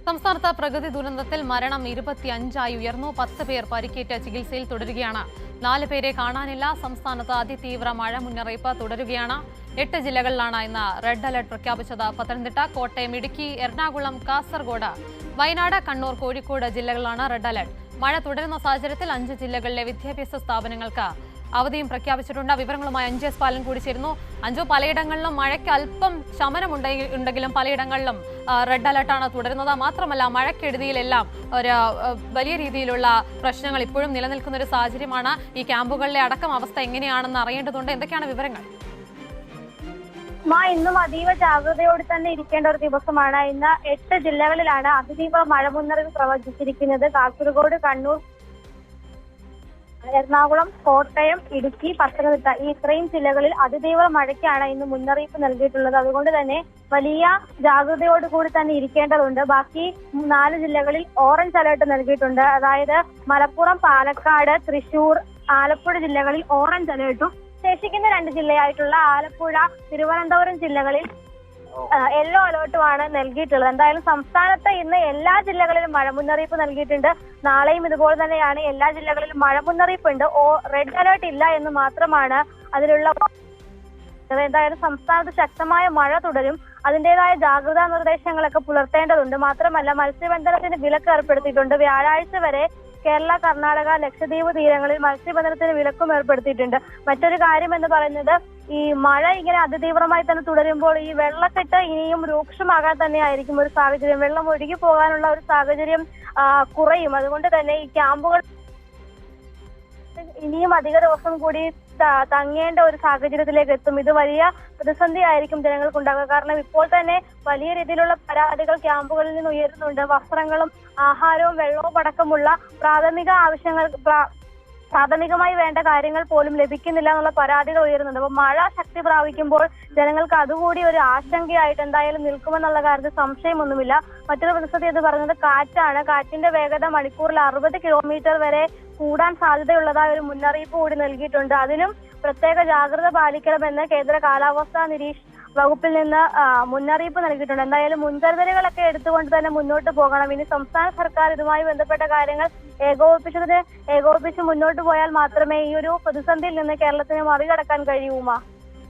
സംസ്ഥാനത്ത് പ്രകൃതി ദുരന്തത്തിൽ മരണം 25ആയി ഉയർന്നു. 10 പേർ പരിക്കേറ്റ് ചികിത്സയിൽ തുടരുകയാണ്. 4 പേരെ കാണാനില്ല. സംസ്ഥാനത്ത് അതിതീവ്ര മഴ മുന്നറിയിപ്പ് തുടരുകയാണ്. 8 ജില്ലകളിലാണ് ഇന്ന് റെഡ് അലർട്ട് പ്രഖ്യാപിച്ചത്. പത്തനംതിട്ട, കോട്ടയം, ഇടുക്കി, എറണാകുളം, കാസർഗോഡ്, വയനാട്, കണ്ണൂർ, കോഴിക്കോട് ജില്ലകളിലാണ് റെഡ് അലർട്ട്. മഴ തുടരുന്ന സാഹചര്യത്തിൽ 5 ജില്ലകളിലെ വിദ്യാഭ്യാസ സ്ഥാപനങ്ങൾക്ക് അവധിയും പ്രഖ്യാപിച്ചിട്ടുണ്ട്. വിവരങ്ങളുമായി അഞ്ജസ് പാലൻ കൂടി ചേരുന്നു. അഞ്ജു, പലയിടങ്ങളിലും മഴയ്ക്ക് അല്പം ശമനമുണ്ടെങ്കിലും പലയിടങ്ങളിലും റെഡ് അലർട്ടാണ് തുടരുന്നത്. മാത്രമല്ല, മഴക്കെടുതിയിലെല്ലാം ഒരു വലിയ രീതിയിലുള്ള പ്രശ്നങ്ങൾ ഇപ്പോഴും നിലനിൽക്കുന്ന ഒരു സാഹചര്യമാണ്. ഈ ക്യാമ്പുകളിലെ അടക്കം അവസ്ഥ എങ്ങനെയാണെന്ന് അറിയേണ്ടതുണ്ട്. എന്തൊക്കെയാണ് വിവരങ്ങൾ? ഇന്നും അതീവ ജാഗ്രതയോടെ തന്നെ ഇരിക്കേണ്ട ഒരു ദിവസമാണ്. ഇന്ന് 8 ജില്ലകളിലാണ് അതിതീവ്ര മഴ മുന്നറിയിപ്പ് പ്രവചിച്ചിരിക്കുന്നത്. കാസർഗോഡ്, കണ്ണൂർ, എറണാകുളം, കോട്ടയം, ഇടുക്കി, പത്തനംതിട്ട ഈ ഇത്രയും ജില്ലകളിൽ അതിതീവ്ര മഴയ്ക്കാണ് ഇന്ന് മുന്നറിയിപ്പ് നൽകിയിട്ടുള്ളത്. അതുകൊണ്ട് തന്നെ വലിയ ജാഗ്രതയോടുകൂടി തന്നെ ഇരിക്കേണ്ടതുണ്ട്. ബാക്കി 4 ജില്ലകളിൽ ഓറഞ്ച് അലർട്ട് നൽകിയിട്ടുണ്ട്. അതായത് മലപ്പുറം, പാലക്കാട്, തൃശൂർ, ആലപ്പുഴ ജില്ലകളിൽ ഓറഞ്ച് അലർട്ടും ശേഷിക്കുന്ന 2 ജില്ലയായിട്ടുള്ള ആലപ്പുഴ, തിരുവനന്തപുരം ജില്ലകളിൽ യെല്ലോ അലേർട്ടുമാണ് നൽകിയിട്ടുള്ളത്. എന്തായാലും സംസ്ഥാനത്ത് ഇന്ന് എല്ലാ ജില്ലകളിലും മഴ മുന്നറിയിപ്പ് നൽകിയിട്ടുണ്ട്. നാളെയും ഇതുപോലെ തന്നെയാണ്. എല്ലാ ജില്ലകളിലും മഴ മുന്നറിയിപ്പുണ്ട്. റെഡ് അലേർട്ട് ഇല്ല എന്ന് മാത്രമാണ് അതിലുള്ള. എന്തായാലും സംസ്ഥാനത്ത് ശക്തമായ മഴ തുടരും. അതിന്റേതായ ജാഗ്രതാ നിർദ്ദേശങ്ങളൊക്കെ പുലർത്തേണ്ടതുണ്ട്. മാത്രമല്ല, മത്സ്യബന്ധനത്തിന് വിലക്ക് ഏർപ്പെടുത്തിയിട്ടുണ്ട്. വ്യാഴാഴ്ച വരെ കേരള, കർണാടക, ലക്ഷദ്വീപ് തീരങ്ങളിൽ മത്സ്യബന്ധനത്തിന് വിലക്കും ഏർപ്പെടുത്തിയിട്ടുണ്ട്. മറ്റൊരു കാര്യം എന്ന് പറയുന്നത്, ഈ മഴ ഇങ്ങനെ അതിതീവ്രമായി തന്നെ തുടരുമ്പോൾ ഈ വെള്ളക്കെട്ട് ഇനിയും രൂക്ഷമാകാൻ തന്നെയായിരിക്കും ഒരു സാഹചര്യം. വെള്ളം ഒഴുകി പോകാനുള്ള ഒരു സാഹചര്യം കുറയും. അതുകൊണ്ട് തന്നെ ഈ ക്യാമ്പുകൾ ഇനിയും അധിക ദിവസം കൂടി തങ്ങേണ്ട ഒരു സാഹചര്യത്തിലേക്ക് എത്തും. ഇത് വലിയ പ്രതിസന്ധിയായിരിക്കും ജനങ്ങൾക്കുണ്ടാകുക. കാരണം ഇപ്പോൾ തന്നെ വലിയ രീതിയിലുള്ള പരാതികൾ ക്യാമ്പുകളിൽ നിന്ന് ഉയരുന്നുണ്ട്. വസ്ത്രങ്ങളും ആഹാരവും വെള്ളവും അടക്കമുള്ള പ്രാഥമികമായി വേണ്ട കാര്യങ്ങൾ പോലും ലഭിക്കുന്നില്ല എന്നുള്ള പരാതികൾ ഉയരുന്നുണ്ട്. അപ്പൊ മഴ ശക്തി പ്രാപിക്കുമ്പോൾ ജനങ്ങൾക്ക് അതുകൂടി ഒരു ആശങ്കയായിട്ട് എന്തായാലും നിൽക്കുമെന്നുള്ള കാര്യത്തിൽ സംശയമൊന്നുമില്ല. മറ്റൊരു പ്രതിസന്ധി എന്ന് പറയുന്നത് കാറ്റാണ്. കാറ്റിന്റെ വേഗത മണിക്കൂറിൽ 60 കിലോമീറ്റർ വരെ കൂടാൻ സാധ്യതയുള്ളതായ ഒരു മുന്നറിയിപ്പ് കൂടി നൽകിയിട്ടുണ്ട്. അതിനും പ്രത്യേക ജാഗ്രത പാലിക്കണമെന്ന് കേന്ദ്ര കാലാവസ്ഥാ നിരീക്ഷണ വകുപ്പിൽ നിന്ന് മുന്നറിയിപ്പ് നൽകിയിട്ടുണ്ട്. എന്തായാലും മുൻകരുതലുകളൊക്കെ എടുത്തുകൊണ്ട് തന്നെ മുന്നോട്ട് പോകണം. ഇനി സംസ്ഥാന സർക്കാർ ഇതുമായി ബന്ധപ്പെട്ട കാര്യങ്ങൾ ഏകോപിപ്പിച്ച് മുന്നോട്ട് പോയാൽ മാത്രമേ ഈ ഒരു പ്രതിസന്ധിയിൽ നിന്ന് കേരളത്തിന് മറികടക്കാൻ കഴിയൂമാ.